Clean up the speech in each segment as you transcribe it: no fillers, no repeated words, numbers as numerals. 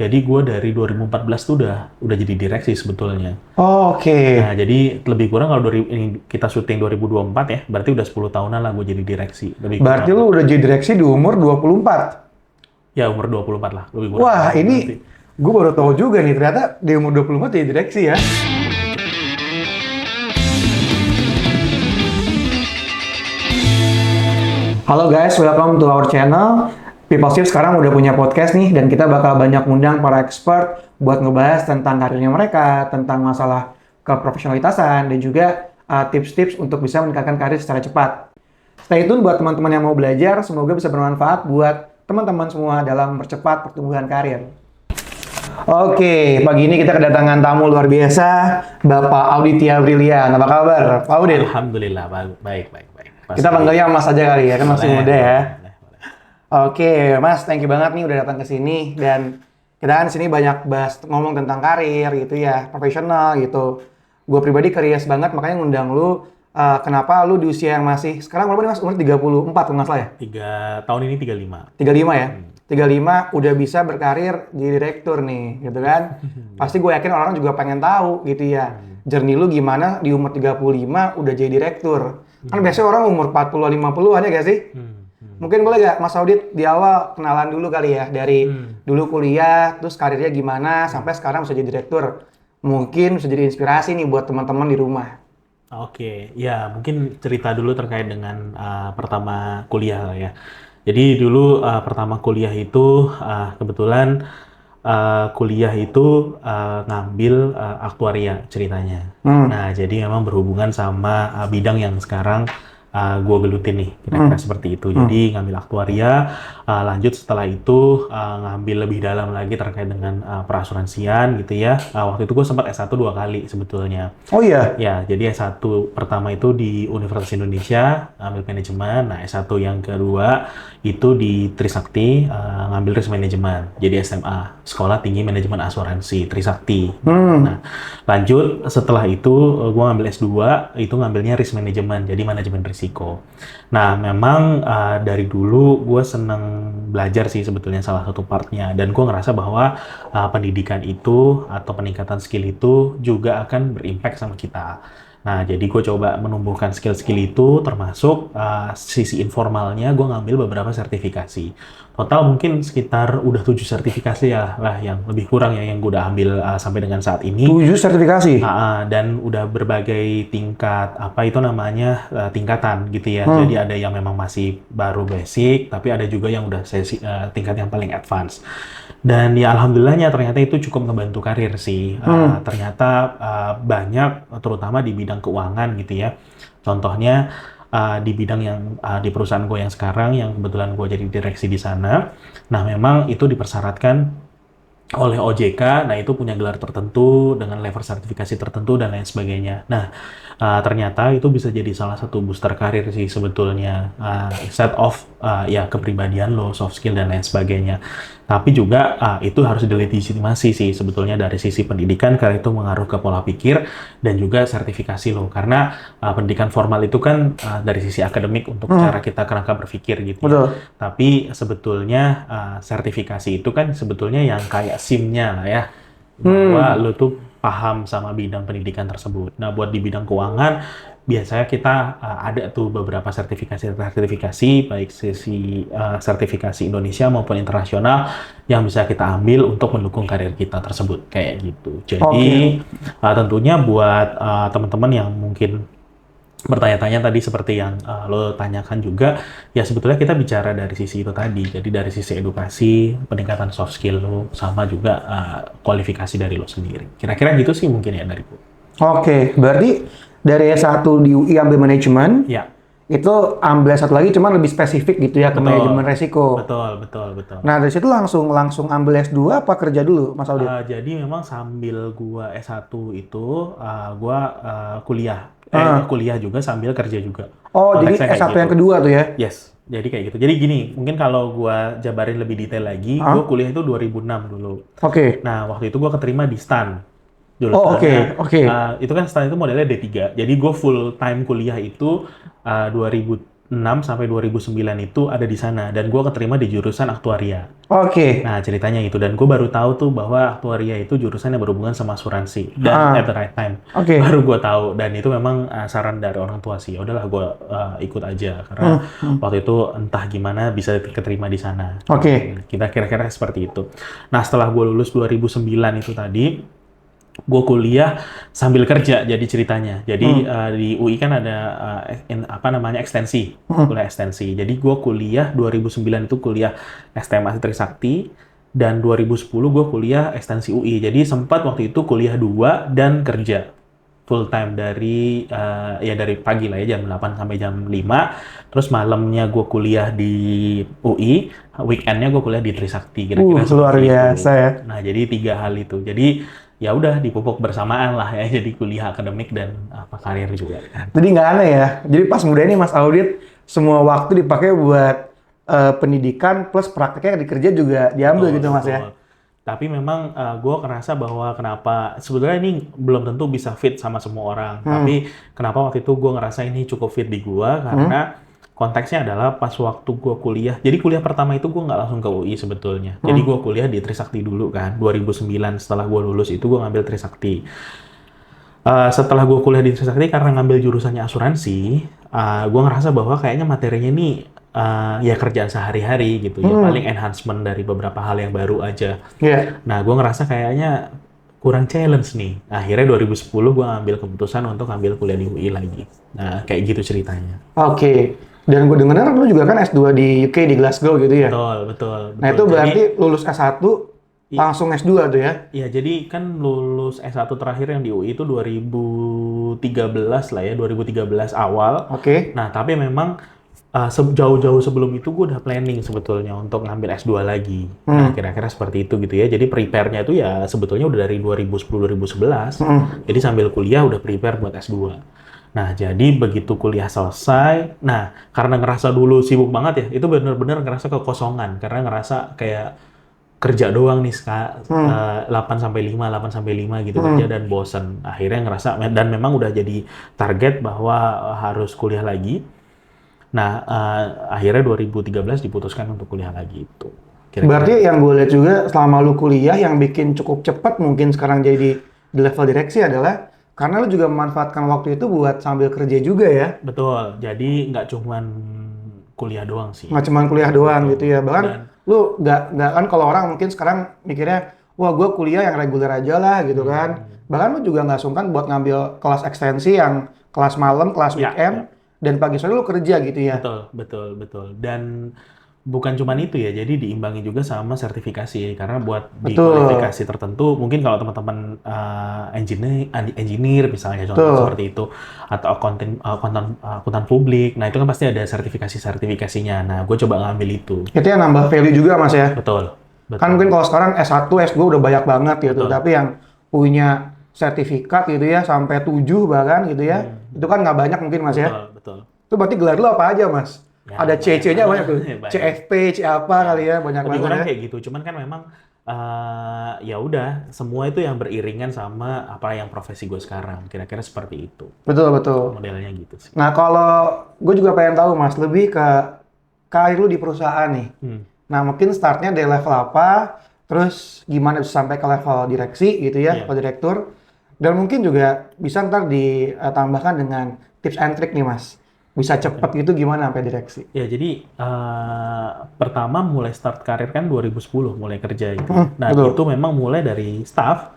Jadi gue dari 2014 tuh udah jadi direksi sebetulnya. Oh, oke. Nah, jadi lebih kurang kalau ini kita syuting 2024 ya, berarti udah 10 tahunan lah gue jadi direksi. Lebih Berarti kurang. lu udah jadi direksi di umur 24. Ya, umur 24 lah, lebih kurang. Wah, Berarti. ini gue baru tahu juga nih, ternyata di umur 24 jadi direksi ya. Halo guys, welcome to our channel. Peopleship sekarang udah punya podcast nih, dan kita bakal banyak undang para expert buat ngebahas tentang karirnya mereka, tentang masalah keprofesionalitasan, dan juga tips-tips untuk bisa meningkatkan karir secara cepat. Stay tune buat teman-teman yang mau belajar, semoga bisa bermanfaat buat teman-teman semua dalam mempercepat pertumbuhan karir. Oke, pagi ini kita kedatangan tamu luar biasa, Bapak Auditya Brilian. Apa kabar, Pak Audit? Alhamdulillah, baik. Kita panggilnya Mas aja kali ya, kan masih muda ya. Boleh. Oke, Mas, thank you banget nih udah datang ke sini, dan kita kan di sini banyak bahas ngomong tentang karir gitu ya, profesional gitu. Gue pribadi curious banget, makanya ngundang lu. Kenapa lu di usia yang masih sekarang berapa nih Mas? Umur 34 kalau nggak salah ya? 3 tahun ini 35. 35 ya? 35 udah bisa berkarir jadi direktur nih, gitu kan? Pasti gue yakin orang juga pengen tahu gitu ya. Journey lu gimana di umur 35 udah jadi direktur? Kan biasanya orang umur 40-50 aja gak sih? Mungkin boleh gak Mas Audit di awal kenalan dulu kali ya, dari dulu kuliah, terus karirnya gimana, sampai sekarang bisa jadi direktur. Mungkin bisa jadi inspirasi nih buat teman-teman di rumah. Oke, ya mungkin cerita dulu terkait dengan pertama kuliah lah ya. Jadi dulu pertama kuliah itu kebetulan kuliah itu ngambil aktuaria ceritanya. Nah, jadi memang berhubungan sama bidang yang sekarang gue gelutin nih, kira-kira seperti itu. Jadi ngambil aktuaria, lanjut setelah itu ngambil lebih dalam lagi terkait dengan perasuransian gitu ya. Waktu itu gue sempat S1 2 kali sebetulnya. Oh iya? Ya, jadi S1 pertama itu di Universitas Indonesia, ngambil manajemen. Nah, S1 yang kedua itu di Trisakti, ngambil risk management. Jadi SMA, Sekolah Tinggi Manajemen Asuransi, Trisakti. Nah, lanjut setelah itu gue ngambil S2, itu ngambilnya risk management, jadi manajemen risiko. Nah, memang dari dulu gue seneng belajar sih sebetulnya salah satu partnya. Dan gue ngerasa bahwa pendidikan itu atau peningkatan skill itu juga akan berimpact sama kita. Nah, jadi gue coba menumbuhkan skill-skill itu, termasuk sisi informalnya gue ngambil beberapa sertifikasi. Total mungkin sekitar udah 7 sertifikasi ya lah, yang lebih kurang ya yang gue udah ambil sampai dengan saat ini. 7 sertifikasi? Dan udah berbagai tingkat, apa itu namanya, tingkatan gitu ya. Jadi ada yang memang masih baru basic, tapi ada juga yang udah tingkat yang paling advance. Dan ya alhamdulillahnya ternyata itu cukup ngebantu karir sih. Ternyata banyak, terutama di bidang keuangan gitu ya. Contohnya di bidang yang di perusahaan gue yang sekarang, yang kebetulan gue jadi direksi di sana. Nah, memang itu dipersyaratkan oleh OJK, nah itu punya gelar tertentu dengan level sertifikasi tertentu dan lain sebagainya. Nah, ternyata itu bisa jadi salah satu booster karir sih sebetulnya, set of ya kepribadian lo, soft skill dan lain sebagainya. Tapi juga itu harus dilegitimasi sih sebetulnya dari sisi pendidikan, karena itu mengaruh ke pola pikir dan juga sertifikasi lo. Karena pendidikan formal itu kan dari sisi akademik untuk cara kita kerangka berpikir gitu ya. Tapi sebetulnya sertifikasi itu kan sebetulnya yang kayak SIM-nya lah ya. Bahwa lo tuh paham sama bidang pendidikan tersebut. Nah, buat di bidang keuangan, biasanya kita ada tuh beberapa sertifikasi, baik sisi sertifikasi Indonesia maupun internasional yang bisa kita ambil untuk mendukung karir kita tersebut, kayak gitu. Jadi tentunya buat teman-teman yang mungkin bertanya-tanya tadi seperti yang lo tanyakan juga, ya sebetulnya kita bicara dari sisi itu tadi. Jadi dari sisi edukasi, peningkatan soft skill lo, sama juga kualifikasi dari lo sendiri. Kira-kira gitu sih mungkin ya dari gue. Oke, berarti dari S1 di UI ambil manajemen, Ya. itu ambil S1 lagi cuman lebih spesifik gitu ya, ke manajemen resiko. Betul. Nah, dari situ langsung ambil S2 apa kerja dulu, Mas Audit? Jadi memang sambil gua S1 itu, gua kuliah. Kuliah juga sambil kerja juga. Oh, jadi Konteksnya kayak S1 yang gitu. kedua tuh ya? Yes, jadi kayak gitu. Jadi gini, mungkin kalau gua jabarin lebih detail lagi, gua kuliah itu 2006 dulu. Oke. Nah, waktu itu gua keterima di STAN. Dulu Oh, STAN-nya, oke. itu kan STAN itu modelnya D3. Jadi gua full time kuliah itu 2006 sampai 2009 itu ada di sana dan gue keterima di jurusan aktuaria. Oke. Nah, ceritanya itu. Dan gue baru tahu tuh bahwa aktuaria itu jurusan yang berhubungan sama asuransi. Dan at the right time. Oke. Baru gue tahu. Dan itu memang saran dari orang tua sih. Ya udahlah gue ikut aja. Karena waktu itu entah gimana bisa keterima di sana. Oke. Kita kira-kira seperti itu. Nah, setelah gue lulus 2009 itu tadi, gue kuliah sambil kerja jadi ceritanya. Jadi di UI kan ada ekstensi, kuliah ekstensi. Jadi gue kuliah 2009 itu kuliah STM Trisakti dan 2010 gue kuliah ekstensi UI. Jadi sempat waktu itu kuliah 2 dan kerja full time dari dari pagi lah ya jam 8 sampai jam 5. Terus malamnya gue kuliah di UI, weekendnya gue kuliah di Trisakti. Kira-kira luar biasa ya. Nah, jadi 3 hal itu. Jadi ya udah dipupuk bersamaan lah ya, jadi kuliah akademik dan karir juga. Jadi nggak aneh ya. Jadi pas muda ini Mas Audit semua waktu dipakai buat pendidikan plus prakteknya di kerja juga diambil gitu Mas ya. Tapi memang gue ngerasa bahwa kenapa sebenarnya ini belum tentu bisa fit sama semua orang. Tapi kenapa waktu itu gue ngerasa ini cukup fit di gue karena konteksnya adalah pas waktu gue kuliah. Jadi kuliah pertama itu gue nggak langsung ke UI sebetulnya. Jadi gue kuliah di Trisakti dulu kan. 2009 setelah gue lulus itu gue ngambil Trisakti. Setelah gue kuliah di Trisakti karena ngambil jurusannya asuransi, gue ngerasa bahwa kayaknya materinya ini ya kerjaan sehari-hari gitu. Ya paling enhancement dari beberapa hal yang baru aja. Nah, gue ngerasa kayaknya kurang challenge nih. Akhirnya 2010 gue ngambil keputusan untuk ngambil kuliah di UI lagi. Nah, kayak gitu ceritanya. Oke. Dan gue dengar lu juga kan S2 di UK, di Glasgow gitu ya? Betul. Nah itu berarti lulus S1 langsung S2 tuh ya? Iya, jadi kan lulus S1 terakhir yang di UI itu 2013 lah ya, 2013 awal. Oke. Nah, tapi memang jauh-jauh sebelum itu gue udah planning sebetulnya untuk ngambil S2 lagi. Nah, kira-kira seperti itu gitu ya. Jadi prepare-nya itu ya sebetulnya udah dari 2010-2011. Jadi sambil kuliah udah prepare buat S2. Nah, jadi begitu kuliah selesai, nah karena ngerasa dulu sibuk banget ya, itu bener-bener ngerasa kekosongan, karena ngerasa kayak kerja doang nih, 8 sampai 5 gitu kerja dan bosen. Akhirnya ngerasa, dan memang udah jadi target bahwa harus kuliah lagi. Nah, akhirnya 2013 diputuskan untuk kuliah lagi itu. Kira-kira. Berarti yang gue lihat juga selama lu kuliah yang bikin cukup cepat mungkin sekarang jadi di level direksi adalah karena lu juga memanfaatkan waktu itu buat sambil kerja juga ya? Betul, jadi nggak cuman kuliah doang sih. Nggak cuman kuliah doang gitu ya, bahkan lu nggak kan kalau orang mungkin sekarang mikirnya, wah gue kuliah yang reguler aja lah gitu kan. Bahkan lu juga nggak sungkan buat ngambil kelas ekstensi yang kelas malam, kelas weekend, dan pagi sore lu kerja gitu ya? Betul. Dan bukan cuma itu ya, jadi diimbangi juga sama sertifikasi karena buat di kualifikasi tertentu mungkin kalau teman-teman engineer misalnya contoh seperti itu atau akuntan publik, nah itu kan pasti ada sertifikasinya. Nah, gue coba ngambil itu. Itu yang nambah value juga Mas ya? Betul. Kan mungkin kalau sekarang S1, S2 udah banyak banget gitu, tapi yang punya sertifikat gitu ya sampai 7 bahkan gitu ya, itu kan nggak banyak mungkin Mas ya? Betul. Itu berarti gelar lu apa aja Mas? Ya, ada C-nya banyak tuh, CFP, C apa kali ya, banyak banget ya. Kayak gitu, cuman kan memang ya udah semua itu yang beriringan sama apa yang profesi gue sekarang, kira-kira seperti itu. Betul. Modelnya gitu sih. Nah kalau gue juga pengen tahu Mas, lebih ke karir lu di perusahaan nih. Nah mungkin startnya dari level apa, terus gimana bisa sampai ke level direksi gitu ya, level direktur, dan mungkin juga bisa ntar ditambahkan dengan tips and trick nih Mas. Bisa cepat gitu gimana sampai direksi? Ya, jadi pertama mulai start karir kan 2010 mulai kerja itu. Nah, itu memang mulai dari staff.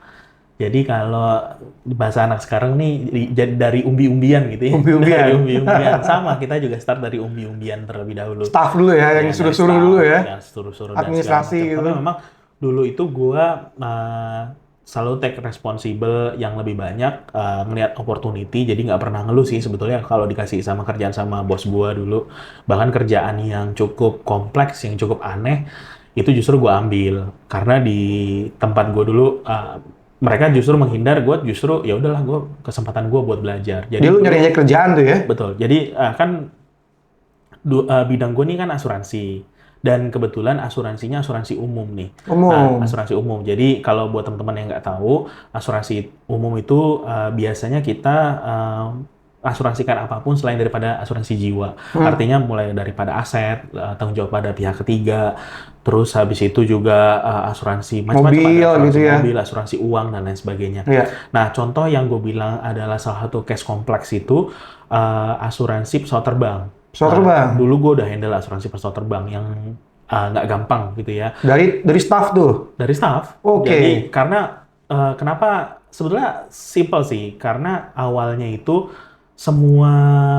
Jadi kalau bahasa anak sekarang nih dari umbi-umbian gitu ya. Umbi-umbian. Sama, kita juga start dari umbi-umbian terlebih dahulu. Staff dulu ya, yang suruh-suruh dulu ya. Suruh-suruh administrasi gitu. Tapi memang dulu itu gua selalu take responsible yang lebih banyak, ngelihat opportunity, jadi nggak pernah ngeluh sih sebetulnya kalau dikasih sama kerjaan sama bos gua dulu. Bahkan kerjaan yang cukup kompleks, yang cukup aneh, itu justru gua ambil. Karena di tempat gua dulu, mereka justru menghindar, gua justru ya udahlah kesempatan gua buat belajar. Jadi lu nyari kerjaan tuh ya? Betul, jadi kan bidang gua nih kan asuransi. Dan kebetulan asuransinya asuransi umum nih. Nah, asuransi umum. Jadi kalau buat teman-teman yang nggak tahu, asuransi umum itu biasanya kita asuransikan apapun selain daripada asuransi jiwa. Artinya mulai daripada aset, tanggung jawab pada pihak ketiga, terus habis itu juga asuransi macam-macam, Mobil ada asuransi gitu ya. mobil, asuransi uang dan lain sebagainya. Iya. Nah, contoh yang gue bilang adalah salah satu case kompleks itu asuransi pesawat terbang. Pesawat terbang. Dulu gue udah handle asuransi pesawat terbang yang nggak gampang gitu ya. Dari staff tuh. Dari staff. Oke. Jadi karena kenapa sebetulnya simple sih, karena awalnya itu semua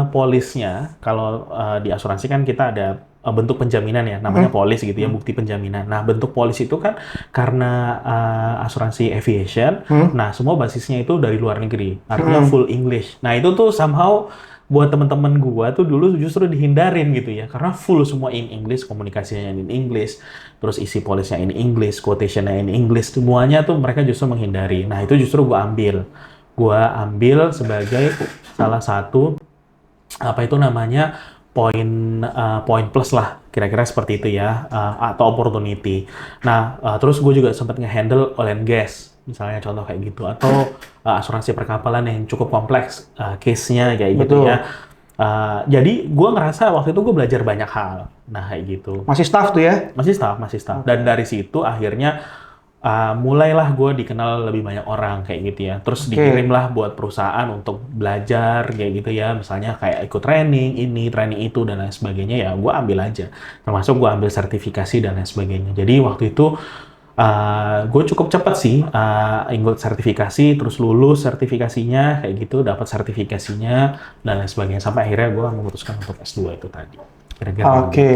polisnya kalau di asuransi kan kita ada bentuk penjaminan ya, namanya polis gitu ya, bukti penjaminan. Nah, bentuk polis itu kan karena asuransi aviation, nah semua basisnya itu dari luar negeri, artinya full English. Nah, itu tuh somehow buat teman-teman gua tuh dulu justru dihindarin gitu ya, karena full semua in English, komunikasinya in English, terus isi polisnya in English, quotationnya in English, semuanya tuh mereka justru menghindari. Nah, itu justru gua ambil sebagai salah satu apa itu namanya poin plus lah, kira-kira seperti itu ya, atau opportunity. Nah, terus gue juga sempat nge-handle oil and gas, misalnya contoh kayak gitu, atau asuransi perkapalan yang cukup kompleks case-nya kayak gitu Betul. ya. Jadi gue ngerasa waktu itu gue belajar banyak hal. Nah, kayak gitu. Masih staff tuh ya? Masih staff. Dan dari situ akhirnya mulailah gue dikenal lebih banyak orang kayak gitu ya. Terus dikirimlah buat perusahaan untuk belajar kayak gitu ya. Misalnya kayak ikut training ini, training itu dan lain sebagainya ya. Gue ambil aja. Termasuk gue ambil sertifikasi dan lain sebagainya. Jadi waktu itu gue cukup cepat sih ikut sertifikasi, terus lulus sertifikasinya kayak gitu, dapat sertifikasinya dan lain sebagainya. Sampai akhirnya gue memutuskan untuk S2 itu tadi. Kira-kira Oke. gitu.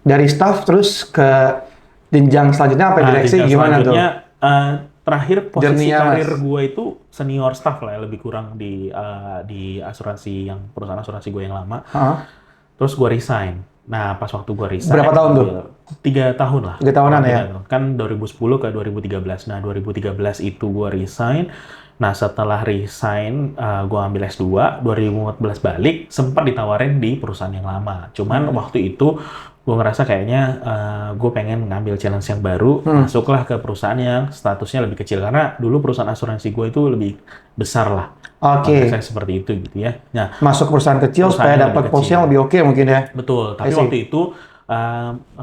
Dari staff terus ke jenjang selanjutnya apa direksi jenjang gimana tuh? selanjutnya, terakhir posisi Journey-nya, karir Mas. gue itu senior staff lah ya, lebih kurang di asuransi yang perusahaan asuransi gue yang lama. Terus gue resign. Nah, pas waktu gue resign, Berapa tahun tuh? 3 tahun lah. 3 tahunan ya? Kan 2010 ke 2013. Nah, 2013 itu gue resign. Nah, setelah resign, gue ambil S2, 2014 balik, sempat ditawarin di perusahaan yang lama. Cuman waktu itu, gue ngerasa kayaknya gue pengen ngambil challenge yang baru, masuklah ke perusahaan yang statusnya lebih kecil. Karena dulu perusahaan asuransi gue itu lebih besar lah. Oke. Saya seperti itu gitu ya. Nah, Masuk perusahaan kecil supaya perusahaan dapat lebih posisi yang kecil. lebih oke mungkin ya? Betul, tapi I see. waktu itu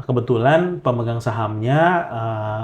kebetulan pemegang sahamnya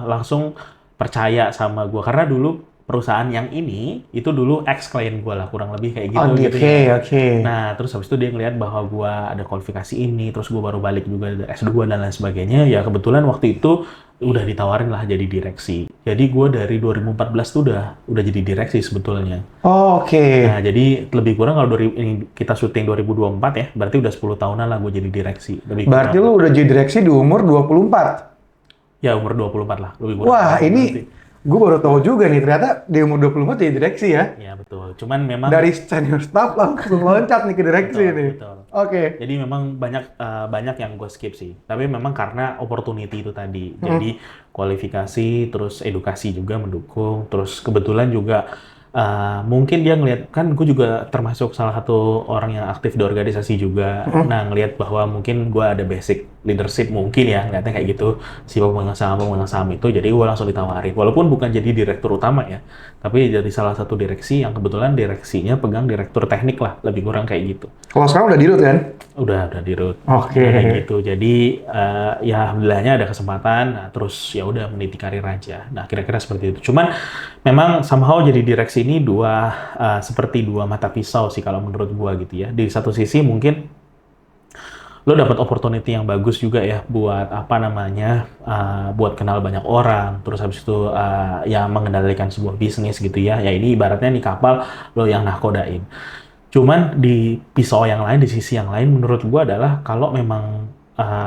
langsung percaya sama gue. Karena dulu perusahaan yang ini, itu dulu ex-klien gue lah, kurang lebih kayak gitu. Oke, gitu ya. oke. Nah, terus habis itu dia ngeliat bahwa gue ada kualifikasi ini, terus gue baru balik juga dari S2 dan lain sebagainya. Ya kebetulan waktu itu udah ditawarin lah jadi direksi. Jadi gue dari 2014 tuh udah jadi direksi sebetulnya. Oh, oke. Nah, jadi lebih kurang kalau ini kita syuting 2024 ya, berarti udah 10 tahunan lah gue jadi direksi. Lebih Berarti kurang. lu udah jadi direksi di umur 24? Ya, umur 24 lah, lebih kurang. Wah, Berarti. ini gue baru tahu juga nih, ternyata di umur 24 jadi direksi ya? Ya, betul. Cuman memang Dari senior staff langsung loncat nih ke direksi Betul, nih. betul. Oke. Jadi memang banyak yang gue skip sih. Tapi memang karena opportunity itu tadi. Jadi kualifikasi, terus edukasi juga mendukung. Terus kebetulan juga mungkin dia ngelihat, kan gue juga termasuk salah satu orang yang aktif di organisasi juga. Nah, ngelihat bahwa mungkin gue ada basic leadership mungkin ya, ngeliatnya kayak gitu. Si pemegang saham itu, jadi gue langsung ditawarin. Walaupun bukan jadi direktur utama ya, tapi jadi salah satu direksi yang kebetulan direksinya pegang direktur teknik lah, lebih kurang kayak gitu. Kalau sekarang udah dirut kan? Udah dirut. Oke. Kayak gitu. Jadi ya alhamdulillahnya ada kesempatan. Nah, terus ya udah meniti karir aja. Nah, kira-kira seperti itu. Cuman memang somehow jadi direksi ini seperti dua mata pisau sih kalau menurut gua gitu ya. Di satu sisi mungkin lo dapat opportunity yang bagus juga ya buat buat kenal banyak orang, terus habis itu ya mengendalikan sebuah bisnis gitu ya. Ya ini ibaratnya nih kapal lo yang nahkodain. Cuman di pisau yang lain, di sisi yang lain menurut gua adalah kalau memang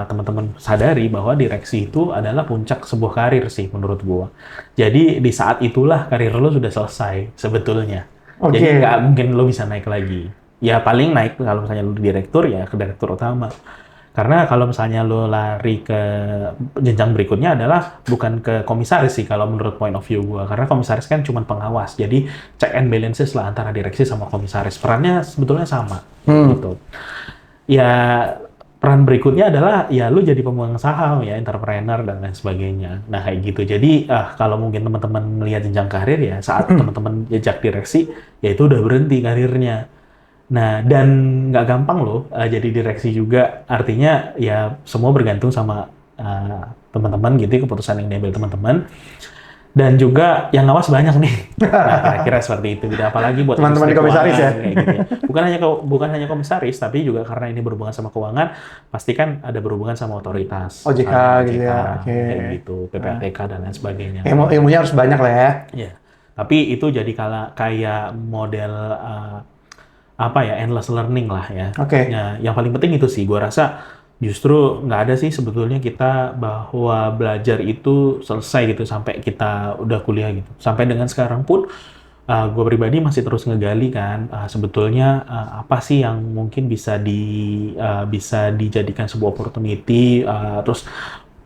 teman-teman sadari bahwa direksi itu adalah puncak sebuah karir sih menurut gua. Jadi di saat itulah karir lo sudah selesai sebetulnya. Oke. Jadi nggak mungkin lo bisa naik lagi. Ya paling naik kalau misalnya lo direktur ya ke direktur utama. Karena kalau misalnya lo lari ke jenjang berikutnya adalah bukan ke komisaris sih kalau menurut point of view gua. Karena komisaris kan cuma pengawas. Jadi check and balances lah antara direksi sama komisaris. Perannya sebetulnya sama gitu. Ya peran berikutnya adalah ya lu jadi pemegang saham ya, entrepreneur dan lain sebagainya. Nah kayak gitu. Jadi kalau mungkin teman-teman melihat jenjang karir ya saat teman-teman jejak direksi ya itu udah berhenti karirnya. Nah, dan nggak gampang loh jadi direksi juga. Artinya ya semua bergantung sama teman-teman gitu, keputusan yang diambil teman-teman. Dan juga yang ngawas banyak nih. Nah, kira-kira seperti itu. Gitu. Apalagi buat Teman-teman industri di komisaris ya. keuangan kayak gitu ya. Bukan hanya komisaris, tapi juga karena ini berhubungan sama keuangan, pasti kan ada berhubungan sama otoritas. OJK Misalnya gitu OJK, ya. Oke. kayak gitu, PPATK dan lain sebagainya. Ilmunya harus banyak lah ya. Ya. Tapi itu jadi kayak model apa ya, endless learning lah ya. Oke. Ya, yang paling penting itu sih, gua rasa justru nggak ada sih sebetulnya kita bahwa belajar itu selesai gitu sampai kita udah kuliah gitu. Sampai dengan sekarang pun gue pribadi masih terus ngegali kan sebetulnya apa sih yang mungkin bisa dijadikan sebuah opportunity. Terus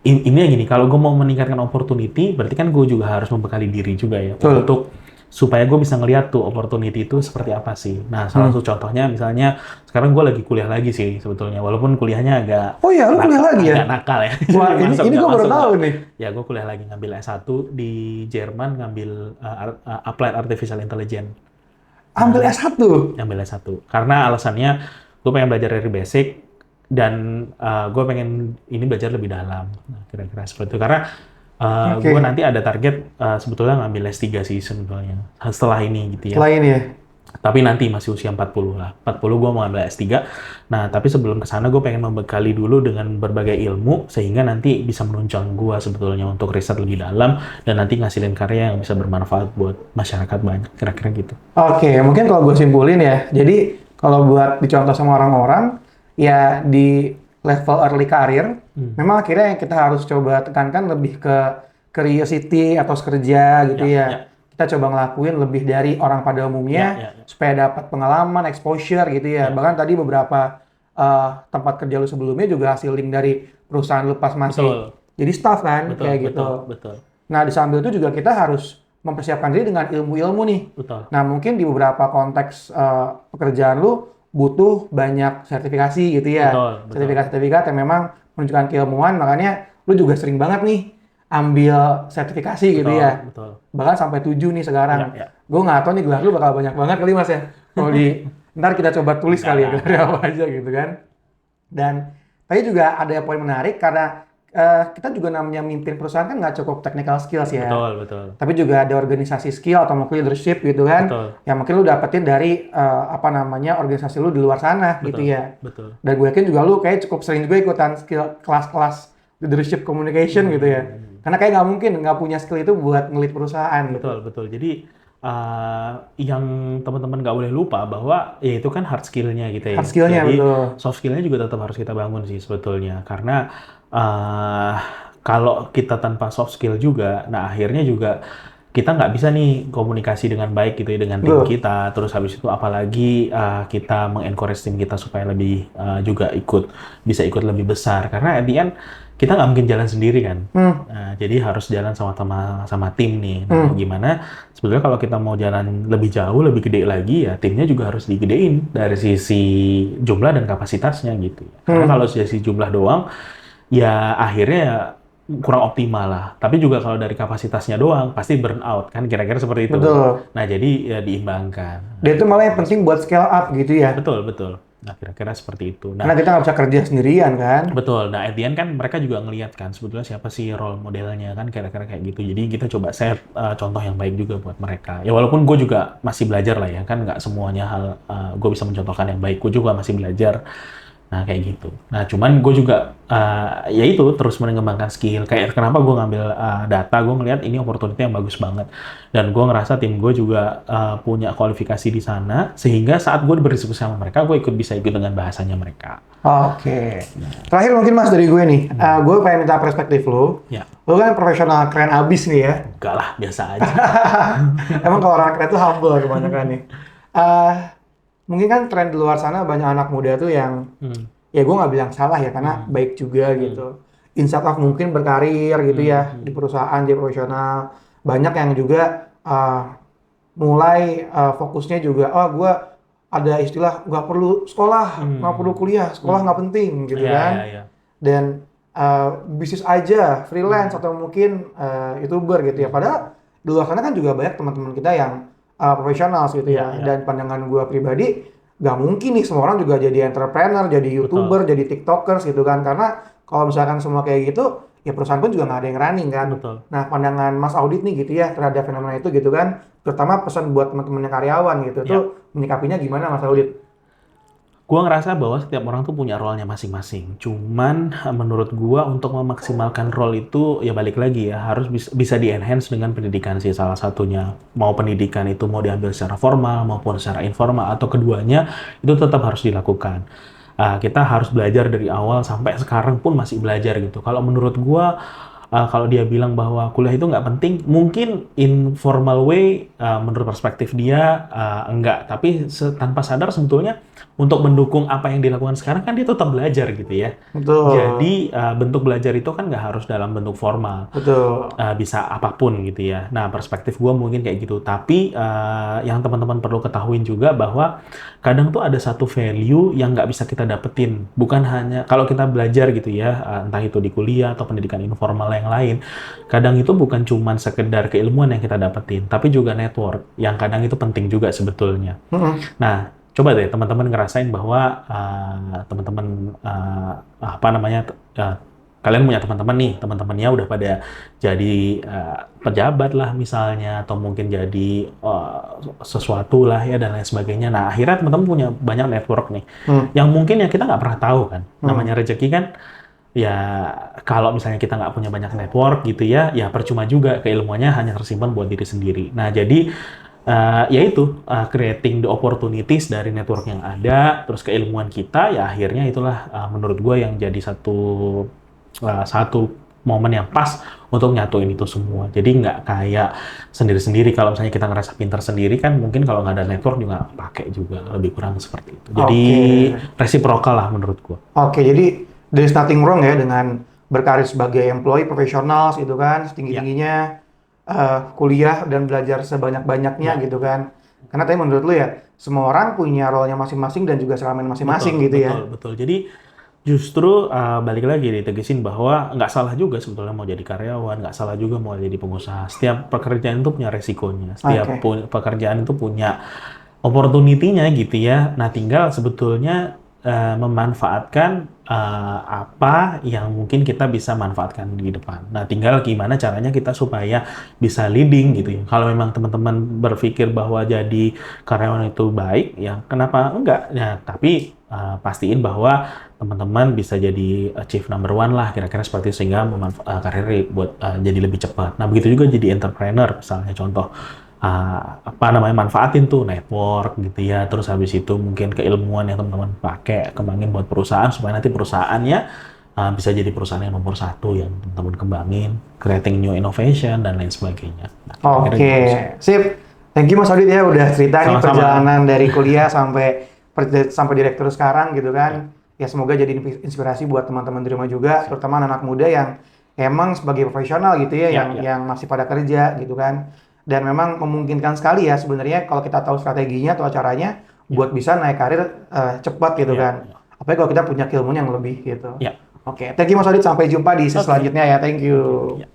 ini gini, kalau gue mau meningkatkan opportunity, berarti kan gue juga harus membekali diri juga ya Betul. untuk supaya gue bisa ngeliat tuh opportunity itu seperti apa sih. Nah, salah satu contohnya misalnya sekarang gue lagi kuliah lagi sih sebetulnya, walaupun kuliahnya agak Oh iya, lu kuliah lagi ya? agak nakal ya. Wah, Jadi ini gue baru tahu nih. Ya, gue kuliah lagi ngambil S1 di Jerman, ngambil Applied Artificial Intelligence. Ambil S1. Ngambil S1. Karena alasannya gue pengen belajar dari basic dan gue pengen ini belajar lebih dalam. Nah, kira-kira seperti itu. Karena Oke. gue nanti ada target sebetulnya ngambil S3 sih sebetulnya. Setelah ini gitu ya. Setelah ini ya. Tapi nanti masih usia 40 lah. 40 gue mau ambil S3. Nah, tapi sebelum ke sana gue pengen membekali dulu dengan berbagai ilmu sehingga nanti bisa menunjang gue sebetulnya untuk riset lebih dalam dan nanti ngasilin karya yang bisa bermanfaat buat masyarakat banyak. Kira-kira gitu. Oke, mungkin kalau gue simpulin ya. Jadi kalau buat dicontoh sama orang-orang, ya di level early career, memang akhirnya yang kita harus coba tekankan lebih ke curiosity atau kerja gitu ya. Kita coba ngelakuin lebih dari orang pada umumnya supaya dapat pengalaman, exposure gitu ya. Bahkan tadi beberapa tempat kerja lu sebelumnya juga hasil link dari perusahaan lu pas masih jadi staff kan, kayak gitu. Betul. Nah, di sambil itu juga kita harus mempersiapkan diri dengan ilmu-ilmu nih. Betul. Nah, mungkin di beberapa konteks pekerjaan lu butuh banyak sertifikasi gitu ya. Betul. Sertifikat-sertifikat yang memang menunjukkan keilmuan, makanya lu juga sering banget nih ambil sertifikasi gitu ya. Betul. Bahkan sampai 7 nih sekarang. Ya. Gue nggak tahu nih gelar lu bakal banyak banget kali Mas ya. Kalau ntar kita coba tulis kali ya gelarnya apa aja gitu kan. Dan tadi juga ada poin menarik karena kita juga namanya mimpin perusahaan kan nggak cukup technical skills ya. Betul. Tapi juga ada organisasi skill atau mungkin leadership gitu kan. Yang mungkin lu dapetin dari organisasi lu di luar sana gitu ya. Betul. Dan gue yakin juga lu kayak cukup sering juga ikutan skill kelas-kelas leadership communication gitu ya. Karena kayak nggak mungkin nggak punya skill itu buat ngelit perusahaan. Betul. Jadi yang teman-teman nggak boleh lupa bahwa ya itu kan hard skill-nya gitu ya. Hard skill-nya, jadi betul. soft skill-nya juga tetap harus kita bangun sih sebetulnya. Karena kalau kita tanpa soft skill juga, nah akhirnya juga kita nggak bisa nih komunikasi dengan baik gitu ya dengan tim kita. Terus habis itu apalagi kita mengencourage tim kita supaya lebih juga bisa ikut lebih besar. Karena at the end kita nggak mungkin jalan sendiri kan. Nah, jadi harus jalan sama tim nih. Nah, gimana sebetulnya kalau kita mau jalan lebih jauh, lebih gede lagi ya timnya juga harus digedein dari sisi jumlah dan kapasitasnya gitu. Karena kalau dari sisi jumlah doang ya akhirnya kurang optimal lah. Tapi juga kalau dari kapasitasnya doang pasti burn out kan, kira-kira seperti itu. Betul. Nah, jadi ya diimbangkan. Dan itu malah yang penting buat scale up gitu ya. Betul. Nah, kira-kira seperti itu. Nah, karena kita nggak bisa kerja sendirian kan. Betul. Nah, at the end kan mereka juga ngelihat kan sebetulnya siapa sih role modelnya kan, kira-kira kayak gitu. Jadi kita coba set contoh yang baik juga buat mereka. Ya walaupun gue juga masih belajar lah ya, kan nggak semuanya hal gue bisa mencontohkan yang baik. Gue juga masih belajar. Nah, kayak gitu. Nah, cuman gue juga, ya itu, terus mengembangkan skill. Kayak kenapa gue ngambil data, gue ngelihat ini opportunity yang bagus banget. Dan gue ngerasa tim gue juga punya kualifikasi di sana, sehingga saat gue berdiskusi sama mereka, gue bisa ikut dengan bahasanya mereka. Oke. Terakhir mungkin Mas dari gue nih, gue pengen minta perspektif lo. Ya. Lo kan profesional keren abis nih ya. Enggak lah, biasa aja. Emang kalau orang keren tuh humble kebanyakan nih. Mungkin kan tren di luar sana banyak anak muda tuh yang ya gue nggak bilang salah ya karena baik juga gitu. Instead of mungkin berkarir gitu ya di perusahaan jadi profesional. Banyak yang juga mulai fokusnya juga gue ada istilah nggak perlu sekolah, nggak perlu kuliah, sekolah nggak penting gitu kan. Dan bisnis aja, freelance atau mungkin YouTuber gitu ya. Padahal di luar sana kan juga banyak teman-teman kita yang profesional gitu ya. Dan pandangan gue pribadi, nggak mungkin nih semua orang juga jadi entrepreneur, jadi YouTuber, jadi TikTokers gitu kan. Karena kalau misalkan semua kayak gitu, ya perusahaan pun juga nggak ada yang running kan. Betul. Nah, pandangan Mas Audit nih gitu ya terhadap fenomena itu gitu kan, terutama pesan buat teman-temannya karyawan gitu, Ya. tuh menyikapinya gimana Mas Audit? Gua ngerasa bahwa setiap orang tuh punya role-nya masing-masing. Cuman menurut gua untuk memaksimalkan role itu ya balik lagi ya harus bisa di-enhance dengan pendidikan sih salah satunya. Mau pendidikan itu mau diambil secara formal maupun secara informal atau keduanya itu tetap harus dilakukan. Kita harus belajar dari awal sampai sekarang pun masih belajar gitu. Kalau menurut gua kalau dia bilang bahwa kuliah itu nggak penting, mungkin informal way menurut perspektif dia enggak. Tapi tanpa sadar sebetulnya untuk mendukung apa yang dilakukan sekarang kan dia tetap belajar gitu ya. Betul, Jadi bentuk belajar itu kan nggak harus dalam bentuk formal, betul. bisa apapun gitu ya. Nah perspektif gue mungkin kayak gitu. Tapi yang teman-teman perlu ketahuin juga bahwa kadang tuh ada satu value yang nggak bisa kita dapetin. Bukan hanya kalau kita belajar gitu ya, entah itu di kuliah atau pendidikan informal yang lain. Kadang itu bukan cuman sekedar keilmuan yang kita dapetin, tapi juga network yang kadang itu penting juga sebetulnya. Mm-mm. Nah, coba deh teman-teman ngerasain bahwa teman-teman apa namanya kalian punya teman-teman nih, teman-temannya udah pada jadi pejabat lah misalnya atau mungkin jadi sesuatu lah ya dan lain sebagainya. Nah, akhirnya teman-teman punya banyak network nih. Hmm. Yang mungkin ya kita nggak pernah tahu kan. Hmm. Namanya rezeki kan ya kalau misalnya kita nggak punya banyak network gitu ya, ya percuma juga keilmuannya hanya tersimpan buat diri sendiri. Nah, jadi yaitu creating the opportunities dari network yang ada, terus keilmuan kita, ya akhirnya itulah menurut gue yang jadi satu momen yang pas untuk nyatuin itu semua. Jadi nggak kayak sendiri-sendiri. Kalau misalnya kita ngerasa pintar sendiri kan mungkin kalau nggak ada network juga pakai juga lebih kurang seperti itu. Jadi Oke. reciprocal lah menurut gue. Oke, jadi there's nothing wrong ya dengan berkarir sebagai employee profesional gitu kan, Ya, setinggi-tingginya, kuliah dan belajar sebanyak-banyaknya ya. gitu kan. Karena tadi menurut lu ya, semua orang punya role-nya masing-masing dan juga selama masing-masing Betul, gitu ya. betul, betul. Jadi justru balik lagi ditegesin bahwa nggak salah juga sebetulnya mau jadi karyawan, nggak salah juga mau jadi pengusaha. Setiap pekerjaan itu punya resikonya, Oke. setiap pekerjaan itu punya opportunity-nya gitu ya. Nah, tinggal sebetulnya memanfaatkan apa yang mungkin kita bisa manfaatkan di depan. Nah, tinggal gimana caranya kita supaya bisa leading gitu ya. Kalau memang teman-teman berpikir bahwa jadi karyawan itu baik, ya kenapa enggak? Ya, tapi pastiin bahwa teman-teman bisa jadi achieve number one lah, kira-kira seperti itu, sehingga karir buat jadi lebih cepat. Nah, begitu juga jadi entrepreneur, misalnya contoh apa namanya manfaatin tuh network gitu ya, terus habis itu mungkin keilmuan yang teman-teman pakai kembangin buat perusahaan supaya nanti perusahaannya bisa jadi perusahaan yang nomor satu yang teman-teman kembangin, creating new innovation dan lain sebagainya. Nah, kira-kira Oke, gitu sih. sip. Thank you Mas Audit ya udah cerita nih Sama-sama. perjalanan dari kuliah sampai direktur sekarang gitu kan. Ya semoga jadi inspirasi buat teman-teman di rumah juga, terutama anak muda yang emang sebagai profesional gitu ya, Ya, yang ya. yang masih pada kerja gitu kan. Dan memang memungkinkan sekali ya sebenarnya kalau kita tahu strateginya atau caranya buat bisa naik karir cepat gitu Ya, kan. ya. Apalagi kalau kita punya keilmuan yang lebih gitu. Ya. Oke, thank you Mas Audit. Sampai jumpa di sesi Oke. selanjutnya ya. Thank you. Ya.